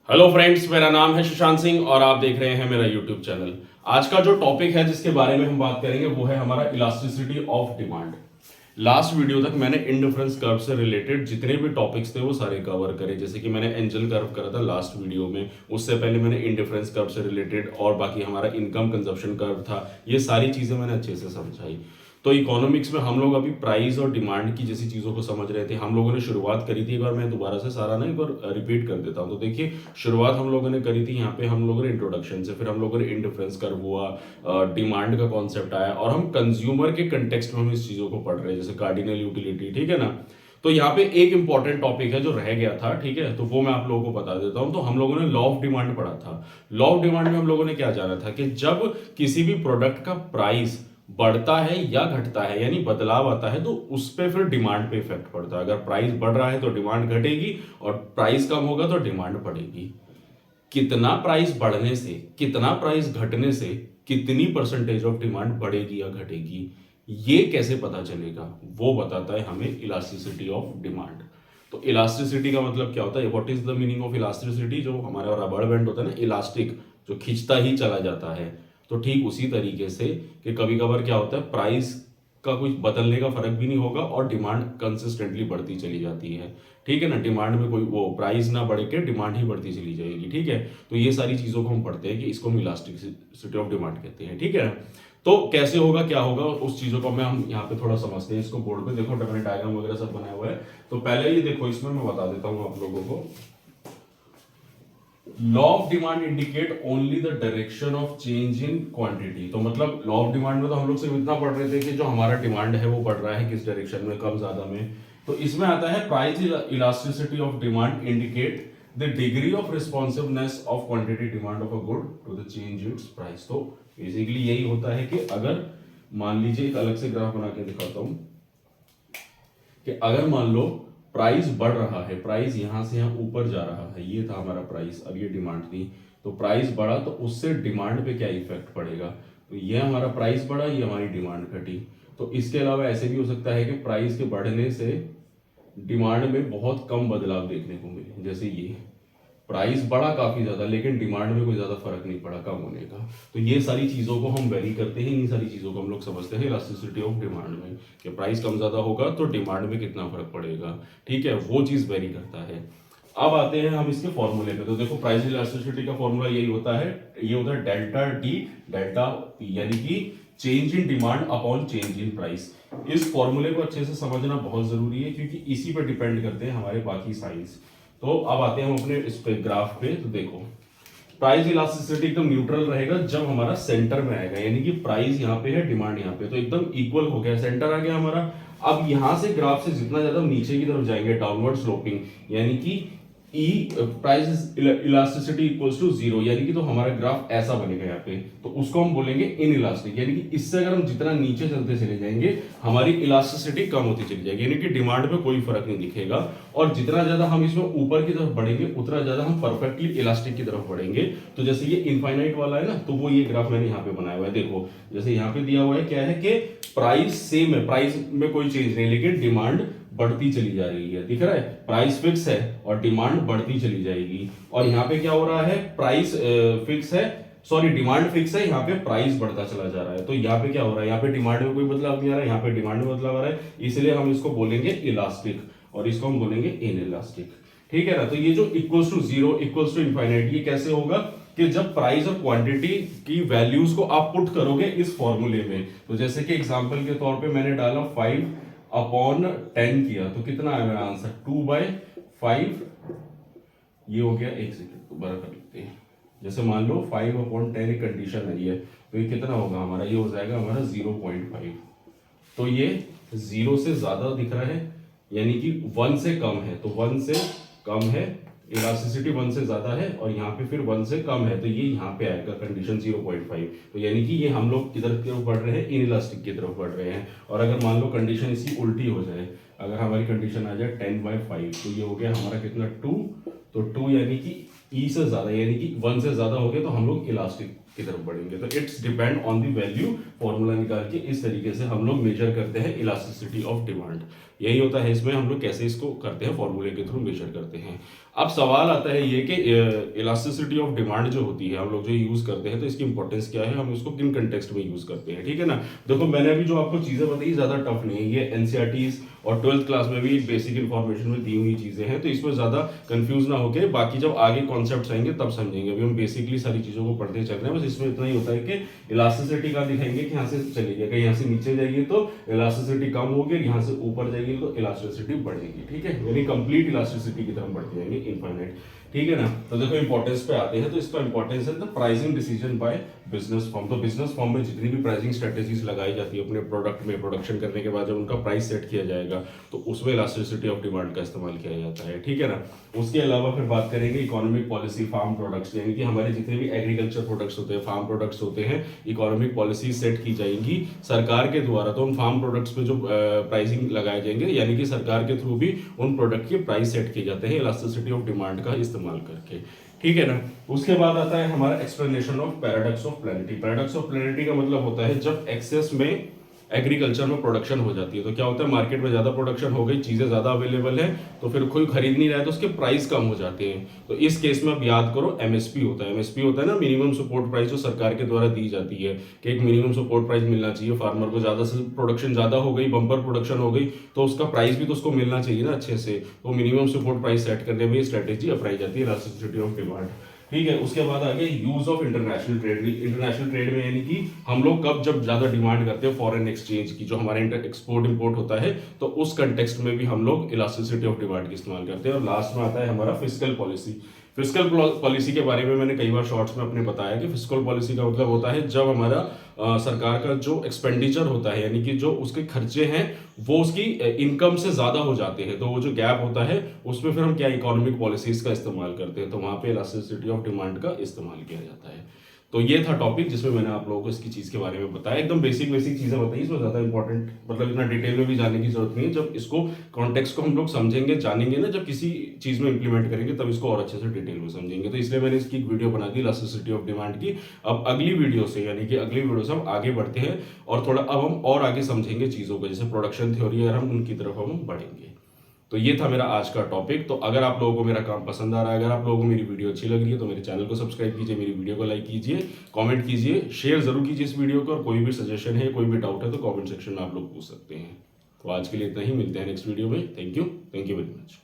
Hello friends, मेरा नाम है सुशांत सिंह और आप देख रहे हैं मेरा यूट्यूब चैनल। आज का जो टॉपिक है जिसके बारे में हम बात करेंगे वो है हमारा elasticity of demand. Last video तक मैंने इंडिफरेंस कर्व से रिलेटेड जितने भी टॉपिक्स थे वो सारे कवर करे, जैसे कि मैंने एंजल कर्व करा था लास्ट वीडियो में, उससे पहले मैंने इंडिफरेंस कर्व से रिलेटेड और बाकी हमारा इनकम कंजप्शन कर्व था, ये सारी चीजें मैंने अच्छे से समझाई। तो इकोनॉमिक्स में हम लोग अभी प्राइस और डिमांड की जैसी चीज़ों को समझ रहे थे। हम लोगों ने शुरुआत करी थी, एक बार मैं दोबारा से सारा ना एक बार रिपीट कर देता हूँ। तो देखिए, शुरुआत हम लोगों ने करी थी यहाँ पे हम लोगों ने इंट्रोडक्शन से, फिर हम लोगों ने इंडिफरेंस कर्व हुआ, डिमांड का कॉन्सेप्ट आया और हम कंज्यूमर के कंटेक्स्ट में हम इस चीज़ों को पढ़ रहे हैं, जैसे कार्डिनल यूटिलिटी, ठीक है ना। तो यहाँ पे एक इंपॉर्टेंट टॉपिक है जो रह गया था, ठीक है, तो वो मैं आप लोगों को बता देता हूँ। तो हम लोगों ने लॉ ऑफ डिमांड पढ़ा था। लॉ ऑफ डिमांड में हम लोगों ने क्या जाना था कि जब किसी भी प्रोडक्ट का प्राइस बढ़ता है या घटता है, यानी बदलाव आता है, तो उस पर फिर डिमांड पे इफेक्ट पड़ता है। अगर प्राइस बढ़ रहा है तो डिमांड घटेगी और प्राइस कम होगा तो डिमांड बढ़ेगी। कितना प्राइस बढ़ने से, कितना प्राइस घटने से कितनी परसेंटेज ऑफ डिमांड बढ़ेगी या घटेगी, ये कैसे पता चलेगा, वो बताता है हमें इलास्टिसिटी ऑफ डिमांड। तो इलास्टिसिटी का मतलब क्या होता है, what is the meaning of elasticity? जो हमारा रबड़ बैंड होता है ना, इलास्टिक, जो खींचता ही चला जाता है। तो ठीक उसी तरीके से कि कभी कभार क्या होता है, प्राइस का कुछ बदलने का फर्क भी नहीं होगा और डिमांड कंसिस्टेंटली बढ़ती चली जाती है, ठीक है ना। डिमांड में कोई वो प्राइस ना बढ़ के डिमांड ही बढ़ती चली जाएगी, ठीक है। तो ये सारी चीजों को हम पढ़ते हैं कि इसको हम इलास्टिसिटी ऑफ डिमांड कहते हैं, ठीक है। तो कैसे होगा, क्या होगा, उस चीजों को मैं हम यहाँ पे थोड़ा समझते हैं। इसको बोर्ड पे देखो, मैंने डायग्राम वगैरह सब बनाया हुआ है। तो पहले ये देखो, इसमें मैं बता देता हूँ आप लोगों को। Law of demand indicate only the direction of change in quantity. तो मतलब लॉ ऑफ डिमांड में तो हम लोग सिर्फ इतना पढ़ रहे थे कि जो हमारा डिमांड है वो बढ़ रहा है किस डायरेक्शन में, कम ज्यादा में। तो इसमें आता है price elasticity of demand indicate the degree of responsiveness of quantity demand of a good to the change its price. तो बेसिकली यही होता है कि अगर मान लीजिए, एक अलग से ग्राफ बना के दिखाता हूं कि अगर मान लो प्राइस बढ़ रहा है, प्राइस यहां से यहां ऊपर जा रहा है, ये था हमारा प्राइस, अब ये डिमांड थी, तो प्राइस बढ़ा तो उससे डिमांड पे क्या इफेक्ट पड़ेगा। तो ये हमारा प्राइस बढ़ा, ये हमारी डिमांड घटी। तो इसके अलावा ऐसे भी हो सकता है कि प्राइस के बढ़ने से डिमांड में बहुत कम बदलाव देखने को मिले, जैसे ये प्राइस बढ़ा काफी ज्यादा लेकिन डिमांड में कोई ज्यादा फर्क नहीं पड़ा कम होने का। तो ये सारी चीजों को हम वेरी करते हैं, इन सारी चीजों को हम लोग समझते हैं इलास्टिसिटी ऑफ डिमांड में, कि प्राइस कम ज्यादा होगा तो डिमांड में कितना फर्क पड़ेगा, ठीक है, वो चीज वेरी करता है। अब आते हैं हम इसके फॉर्मूले पे। तो देखो, प्राइस इलास्टिसिटी का फॉर्मूला यही होता है, ये होता है डेल्टा टी डेल्टा पी, यानी कि change in demand upon change in price. इस फॉर्मूले को अच्छे से समझना बहुत जरूरी है क्योंकि इसी पे डिपेंड करते हैं हमारे बाकी साइंस। तो अब आते हैं हम अपने इस पे ग्राफ पे। तो देखो, प्राइस इलास्टिसिटी एकदम न्यूट्रल रहेगा जब हमारा सेंटर में आएगा, यानी कि प्राइस यहाँ पे है, डिमांड यहाँ पे, तो एकदम इक्वल हो गया, सेंटर आ गया हमारा। अब यहां से ग्राफ से जितना ज्यादा नीचे की तरफ जाएंगे, डाउनवर्ड स्लोपिंग, यानी कि E price elasticity equals to zero, यानी कि तो हमारा ग्राफ ऐसा बनेगा यहाँ पे, तो उसको हम बोलेंगे इन इलास्टिक, यानी कि इससे अगर हम जितना नीचे चलते चले जाएंगे हमारी इलास्टिसिटी कम होती चली जाएगी, यानी कि डिमांड पे कोई फर्क नहीं दिखेगा। और जितना ज्यादा हम इसमें ऊपर की तरफ बढ़ेंगे उतना ज्यादा हम परफेक्टली इलास्टिक की तरफ बढ़ेंगे। तो जैसे ये इनफाइनाइट वाला है ना, तो वो ये ग्राफ मैंने यहाँ पे बनाया हुआ है। देखो, जैसे यहाँ पे दिया हुआ है क्या है कि प्राइस सेम है, प्राइस में कोई चेंज नहीं, लेकिन डिमांड बढ़ती चली जा रही है, दिख रहा है, प्राइस फिक्स है और डिमांड बढ़ती चली जाएगी। और यहाँ पे क्या हो रहा है, प्राइस फिक्स है, सॉरी डिमांड फिक्स है, यहाँ पे प्राइस बढ़ता चला जा रहा है। तो यहाँ पे क्या हो रहा है, यहाँ पे डिमांड में कोई बदलाव नहीं आ रहा है, यहाँ पे डिमांड में बदलाव आ रहा है, इसलिए हम इसको बोलेंगे इलास्टिक और इसको हम बोलेंगे इन इलास्टिक, ठीक है ना। तो ये जो equals to zero equals to infinite, ये कैसे होगा कि जब प्राइस और क्वांटिटी की वैल्यूज को आप पुट करोगे इस फॉर्मूले में। तो जैसे कि एग्जांपल के तौर पे मैंने डाला 5/10 किया, तो कितना है मेरा आंसर 2/5, ये हो गया। एक सेकंड दोबारा कर लेते हैं। जैसे मान लो 5/10 एक कंडीशन है ये, तो ये कितना होगा हमारा, ये हो जाएगा हमारा 0.5। तो ये 0 से ज्यादा दिख रहा है, यानी कि 1 से कम है, तो 1 से कम है, इलास्टिसिटी 1 से ज्यादा है और यहाँ पे फिर 1 से कम है, तो ये यहाँ पे आएगा कंडीशन 0.5। तो यानी कि ये हम लोग किधर की तरफ बढ़ रहे हैं, इन इलास्टिक की तरफ बढ़ रहे हैं। और अगर मान लो कंडीशन इसकी उल्टी हो जाए, अगर हमारी कंडीशन आ जाए 10/5, तो ये हो गया हमारा कितना 2, तो 2 यानी कि ई से ज्यादा, यानी कि 1 से ज्यादा हो गया तो हम लोग इलास्टिक की तरफ बढ़ेंगे। तो it's depend on the value, formula निकाल के इस तरीके से हम लोग मेजर करते हैं इलास्टिसिटी ऑफ डिमांड। यही होता है इसमें, हम लोग कैसे इसको करते हैं, फॉर्मूले के थ्रू मेजर करते हैं। अब सवाल आता है ये कि इलास्टिसिटी ऑफ डिमांड जो होती है हम लोग जो यूज करते हैं, तो इसकी इंपॉर्टेंस क्या है, हम इसको किन कंटेक्स्ट में यूज करते हैं, ठीक है ना। देखो मैंने अभी जो आपको चीजें बताई ज्यादा टफ नहीं है, ये एनसीईआरटीज और 12th क्लास में भी बेसिक इन्फॉर्मेशन में दी हुई चीजें हैं, तो इसमें ज्यादा कंफ्यूज ना होके बाकी जब आगे कॉन्सेप्ट्स आएंगे तब समझेंगे। अभी हम बेसिकली सारी चीजों को पढ़ते चल रहे हैं, बस इसमें इतना ही होता है कि इलास्टिसिटी का दिखाएंगे कि यहाँ से चलेगी, कहीं यहाँ से नीचे जाएगी तो इलास्टिसिटी कम होगी, यहाँ से ऊपर जाएगी तो इलास्टिसिटी बढ़ेगी, ठीक है, यानी कंप्लीट इलास्टिसिटी की तरफ बढ़ती जाएंगे, इनफाइनाइट, ठीक है ना। तो देखो इंपॉर्टेंस पे आते हैं, तो इसका इंपॉर्टेंस है the pricing decision by business form. तो बिजनेस फॉर्म में जितनी भी प्राइसिंग स्ट्रेटेजीज लगाई जाती है अपने प्रोडक्ट में, प्रोडक्शन करने के बाद जब उनका प्राइस सेट किया जाएगा तो उसमें इलास्टिसिटी ऑफ डिमांड का इस्तेमाल किया जाता है, ठीक है ना। उसके अलावा फिर बात करेंगे इकोनॉमिक पॉलिसी, फार्म प्रोडक्ट्स, यानी कि हमारे जितने भी एग्रीकल्चर प्रोडक्ट्स होते हैं, फार्म प्रोडक्ट्स होते हैं, इकोनॉमिक पॉलिसी सेट की जाएंगी सरकार के द्वारा। तो उन फार्म प्रोडक्ट्स पे जो प्राइसिंग लगाए जाएंगे, यानी कि सरकार के थ्रू भी उन प्रोडक्ट के प्राइस सेट किए जाते हैं इलास्टिसिटी ऑफ डिमांड का इस्तेमाल करके, ठीक है ना। उसके बाद आता है हमारा explanation of paradox of प्लेनिटी। Paradox of प्लेनिटी का मतलब होता है जब एक्सेस में एग्रीकल्चर में प्रोडक्शन हो जाती है, तो क्या होता है, मार्केट में ज्यादा प्रोडक्शन हो गई, चीजें ज्यादा अवेलेबल है, तो फिर कोई खरीद नहीं रहा है तो उसके प्राइस कम हो जाते हैं। तो इस केस में आप याद करो एमएसपी होता है। एमएसपी होता है ना, मिनिमम सपोर्ट प्राइस, जो सरकार के द्वारा दी जाती है कि एक मिनिमम सपोर्ट प्राइस मिलना चाहिए फार्मर को। ज्यादा से प्रोडक्शन ज्यादा हो गई, बम्पर प्रोडक्शन हो गई, तो उसका प्राइस भी तो उसको मिलना चाहिए ना अच्छे से, तो मिनिमम सपोर्ट प्राइस सेट करने में स्ट्रेटेजी अपनाई जाती है इलास्टिसिटी ऑफ डिमांड, ठीक है। उसके बाद आगे use of international trade. International trade में यानी कि हम लोग कब जब ज्यादा डिमांड करते हैं फॉरेन एक्सचेंज की, जो हमारे एक्सपोर्ट इंपोर्ट होता है, तो उस कंटेक्स्ट में भी हम लोग इलास्टिसिटी ऑफ डिमांड की इस्तेमाल करते हैं। और लास्ट में आता है हमारा फिस्कल पॉलिसी। फिस्कल पॉलिसी के बारे में मैंने कई बार शॉर्ट्स में अपने बताया कि फिस्कल पॉलिसी का मतलब होता है जब हमारा सरकार का जो एक्सपेंडिचर होता है, यानी कि जो उसके खर्चे हैं वो उसकी इनकम से ज्यादा हो जाते हैं, तो वो जो गैप होता है उसमें फिर हम क्या इकोनॉमिक पॉलिसीज का इस्तेमाल करते हैं, तो वहां पे इलास्टिसिटी ऑफ डिमांड का इस्तेमाल किया जाता है। तो ये था टॉपिक जिसमें मैंने आप लोगों को इसकी चीज के बारे में बताया, एकदम बेसिक बेसिक चीजें बताई, इसमें ज्यादा इंपॉर्टेंट मतलब इतना डिटेल में भी जाने की जरूरत नहीं है। जब इसको कॉन्टेक्स्ट को हम लोग समझेंगे, जानेंगे ना, जब किसी चीज में इंप्लीमेंट करेंगे तब इसको और अच्छे से डिटेल में समझेंगे। तो इसलिए मैंने इसकी एक वीडियो बना दी इलास्टिसिटी ऑफ डिमांड की। अब अगली वीडियो से, यानी कि अगली वीडियो से हम आगे बढ़ते हैं और थोड़ा अब हम और आगे समझेंगे चीजों को, जैसे प्रोडक्शन थ्योरी है, हम उनकी तरफ हम बढ़ेंगे। तो ये था मेरा आज का टॉपिक। तो अगर आप लोगों को मेरा काम पसंद आ रहा है, अगर आप लोगों को मेरी वीडियो अच्छी लग रही है, तो मेरे चैनल को सब्सक्राइब कीजिए, मेरी वीडियो को लाइक कीजिए, कमेंट कीजिए, शेयर जरूर कीजिए इस वीडियो को, और कोई भी सजेशन है, कोई भी डाउट है तो कमेंट सेक्शन में आप लोग पूछ सकते हैं। तो आज के लिए इतना ही, मिलते हैं नेक्स्ट वीडियो में। Thank you very much.